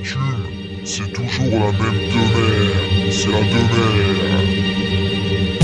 bitume, c'est toujours la même demeure. C'est la demeure.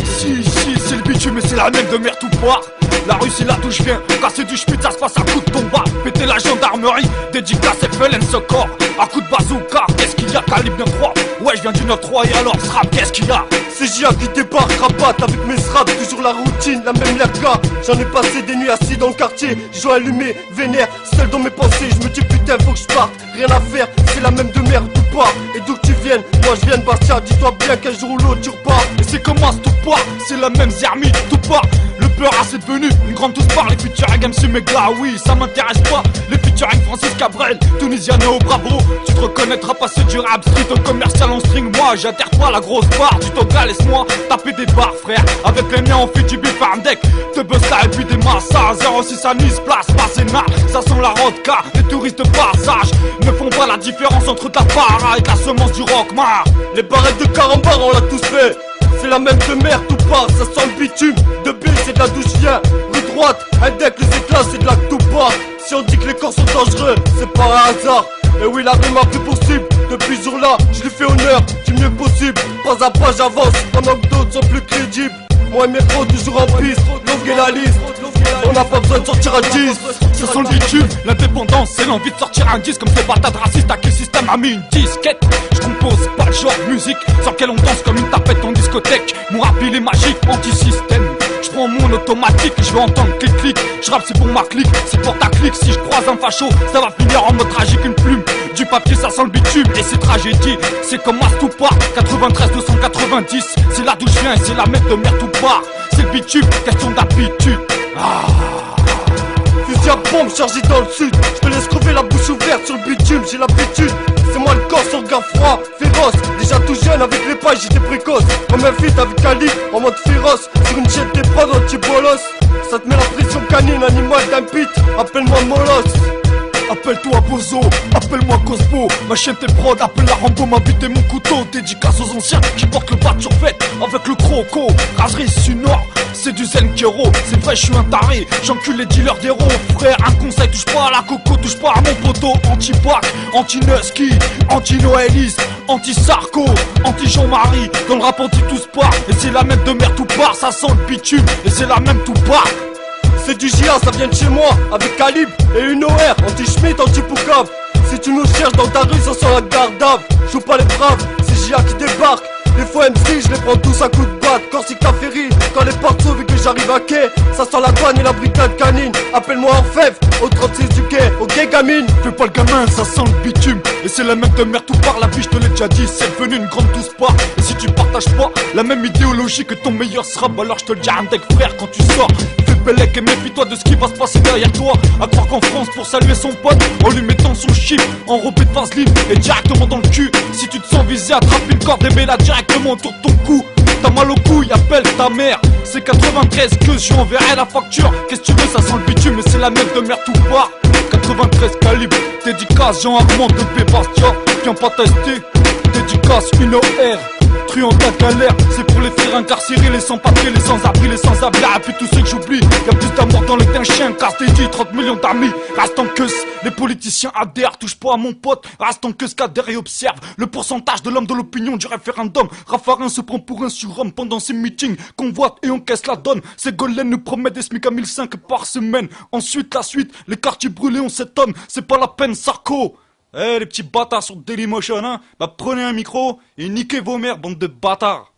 Si, c'est le bitume, mais c'est la même demeure tout part. La rue c'est là d'où je viens, casser du schmitt ça se passe à coup de tomba. Péter la gendarmerie, dédicace FLN ce corps. À coup de bazooka, qu'est-ce qu'il y a, calibre 9-3. Ouais, je viens du 9-3 et alors rap, qu'est-ce qu'il y a? C'est J.A. qui débarque, rabatte avec mes straps, toujours la routine, la même lerga. J'en ai passé des nuits assis dans le quartier, j'ai allumé, vénère, seul dans mes pensées. Je me dis putain faut que je parte, rien à faire, c'est la même de merde tout part. Et d'où que tu viennes, moi je viens de Bastia, dis-toi bien qu'un jour ou l'autre tu repars. Et c'est comment ce tout part, c'est la même Zermi, tout part. Le peur c'est devenu une grande tous part. Les featuring MC Megla, oui ça m'intéresse pas. Les featuring Francis Cabrel, Tunisiano bravo. Tu te reconnaîtras pas, c'est du rap street au commercial en string. Moi j'adhère pas la grosse barre, tu t'en laisse-moi taper des barres frère. Avec les miens on fait du bif farm deck. Te buzz et puis des massas. 06 à Nice, place Masséna. Ça sent la rodka, les touristes de passage ne font pas la différence entre ta para et ta semence du rockmar. Les barrettes de carambar on l'a tous fait. C'est la même de merde tout part, ça sent le bitume. De Bill c'est de la douche chien. Rue droite, un deck, les éclats c'est de la tout part. Si on dit que les corps sont dangereux, c'est pas un hasard. Et oui la rime a plus possible. Depuis ce jour-là, je lui fais honneur du mieux possible. Pas à pas j'avance, pendant que d'autres sont plus crédibles. Moi et mes pros toujours en piste, longue la liste. On n'a pas besoin de sortir à 10. Ça sent le bitume, l'indépendance, c'est l'envie de sortir un disque. Comme ces batailles racistes à qui le système a mis une disquette. Je compose pas le genre de musique sur lequel on danse comme une tapette en discothèque. Mon rap il est magique, anti-système. Je prends mon automatique, je veux entendre clic-clic. Je rappe c'est pour ma clique, c'est pour ta clique. Si je croise un facho, ça va finir en mode tragique. Une plume, du papier ça sent le bitume. Et c'est tragédie, c'est comme Mastoupa 93 290, c'est là d'où je viens et c'est la même de merde tout part. C'est le bitume, question d'habitude. Fusil à pompe chargé dans le sud. Je te laisse crever la bouche ouverte sur le bitume, j'ai l'habitude. C'est moi le corps sur le gars froid, féroce. Déjà tout jeune avec les pailles j'étais précoce. Comme un feat avec Ali en mode féroce. Sur une chaîne des prods anti-bolos. Ça te met la pression canine, animal d'un pit. Appelle-moi Molos. Appelle-toi Bozo, appelle-moi Cosmo. Ma chaîne tes prod, appelle la Rambo, ma bite et mon couteau. Dédicace aux anciens qui portent le bas de survêt avec le croco. Raserie du Nord, c'est du zen kero. C'est vrai je suis un taré, j'encule les dealers d'héros. Frère, un conseil, touche pas à la coco, touche pas à mon poteau. Anti-Bac, anti-Nusky, anti-Noëlis, anti-Sarko, anti-Jean-Marie. Dans le rap anti tous part, et c'est la même de merde tout part. Ça sent le bitume, et c'est la même tout part. C'est du J.A, ça vient de chez moi, avec calibre et une OR, anti-Schmitt, anti-Poucave. Si tu nous cherches dans ta rue, ça sent la garde d'ave. Joue pas les braves, c'est J.A qui débarque. Les fois MC, je les prends tous à coups de batte. Corsica ta ferry, quand les portes s'ouvrent et que j'arrive à quai, ça sent la douane et la brigade canine. Appelle-moi Orfèvre, au 36 du quai, ok gamine. Fais pas le gamin, ça sent le bitume. Et c'est la même de merde tout part, la vie je te l'ai déjà dit, c'est devenu une grande douce part. Et si tu partages pas la même idéologie que ton meilleur sera, bah alors je te le dis un deck frère quand tu sors. Fais Bellec et méfie-toi de ce qui va se passer derrière toi. À croire qu'en France pour saluer son pote, en lui mettant son chiffre enrobé de vaseline et directement dans le cul. Si tu te sens visé, attrape une corde et mets-la directement autour de ton cou. T'as mal au cou, appelle ta mère. C'est 93 que je lui enverrai la facture. Qu'est-ce que tu veux, ça sent le bitume, mais c'est la même de merde tout part. 93 calibre, dédicace Jean Armand de Bébastia. Viens pas tester, dédicace une OR. Truand ta galère, c'est pour les frères incarcérés, les sans-papiers, les sans-abri, les sans-abri. Et puis tous ceux que j'oublie, y'a plus d'amour dans les d'un chien. Casse tes dit 30 millions d'amis, reste en queue. Les politiciens adhèrent, touche pas à mon pote, reste en queue, qu'adhère et observe le pourcentage de l'homme de l'opinion du référendum. Raffarin se prend pour un surhomme pendant ses meetings, convoite et encaisse la donne. Ces Golden nous promettent des SMIC à 1005 par semaine. Ensuite la suite, les quartiers brûlés on s'étonne, c'est pas la peine Sarko. Eh les petits bâtards sur Dailymotion hein, bah prenez un micro et niquez vos mères bande de bâtards.